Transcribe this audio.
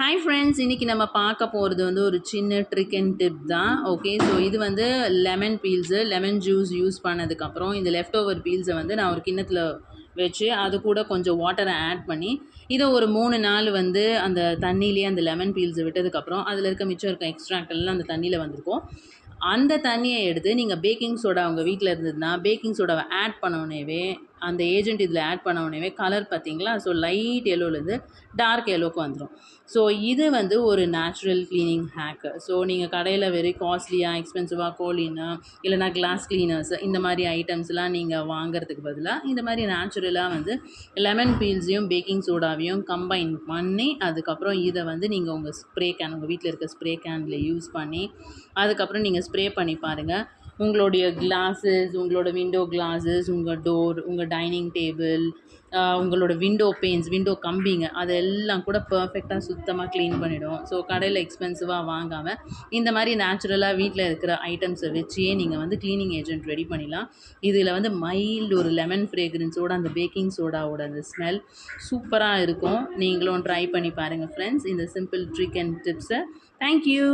Hi friends, இன்றைக்கி நம்ம பார்க்க போகிறது வந்து ஒரு சின்ன ட்ரிக் அண்ட் டிப் தான். ஓகே, ஸோ இது வந்து lemon peels, lemon juice use பண்ணதுக்கப்புறம் இந்த லெஃப்ட் ஓவர் பீல்ஸை வந்து நான் ஒரு கிண்ணத்தில் வச்சு அது கூட கொஞ்சம் வாட்டரை ஆட் பண்ணி இதை ஒரு 3 நாள் வந்து அந்த தண்ணியிலேயே அந்த லெமன் பீல்ஸை விட்டதுக்கப்புறம் அதில் மிச்சம் இருக்க எக்ஸ்ட்ராக்ட் எல்லாம் அந்த தண்ணியில் வந்திருக்கும். அந்த தண்ணியை எடுத்து நீங்கள் பேக்கிங் சோடா உங்கள் வீட்டில் இருந்ததுன்னா பேக்கிங் சோடாவை ஆட் பண்ணோடனேவே அந்த ஏஜென்ட் இதில் ஆட் பண்ணோடனேவே கலர் பார்த்தீங்களா, ஸோ லைட் எல்லோலேருந்து டார்க் எல்லோக்கு வந்துடும். ஸோ இது வந்து ஒரு நேச்சுரல் க்ளீனிங் ஹேக்கு. ஸோ நீங்கள் கடையில் வெரி காஸ்ட்லியாக எக்ஸ்பென்சிவாக கோலின்னு இல்லைனா கிளாஸ் கிளீனர்ஸ் இந்த மாதிரி ஐட்டம்ஸ்லாம் நீங்கள் வாங்குறதுக்கு பதிலாக இந்த மாதிரி நேச்சுரலாக வந்து லெமன் பீல்ஸையும் பேக்கிங் சோடாவையும் கம்பைன் பண்ணி அதுக்கப்புறம் இதை வந்து நீங்கள் உங்கள் ஸ்ப்ரே கேன், உங்கள் வீட்டில் இருக்க ஸ்ப்ரே கேனில் யூஸ் பண்ணி அதுக்கப்புறம் நீங்கள் ஸ்ப்ரே பண்ணி பாருங்கள். உங்களுடைய கிளாஸஸ், உங்களோட விண்டோ கிளாஸஸ், உங்கள் டோர், உங்கள் டைனிங் டேபிள், உங்களோட விண்டோ பெயின்ஸ், விண்டோ கம்பிங்க அதெல்லாம் கூட பர்ஃபெக்டாக சுத்தமாக க்ளீன் பண்ணிவிடும். ஸோ கடையில் எக்ஸ்பென்சிவாக வாங்காமல் இந்த மாதிரி நேச்சுரலாக வீட்டில் இருக்கிற ஐட்டம்ஸை வச்சே நீங்கள் வந்து க்ளீனிங் ஏஜென்ட் ரெடி பண்ணிடலாம். இதில் வந்து மைல்டு ஒரு லெமன் ஃப்ரேக்ரன்ஸோட அந்த பேக்கிங் சோடாவோட அந்த ஸ்மெல் சூப்பராக இருக்கும். நீங்களும் ட்ரை பண்ணி பாருங்கள் ஃப்ரெண்ட்ஸ், இந்த சிம்பிள் ட்ரிக் அண்ட் டிப்ஸை. தேங்க்யூ.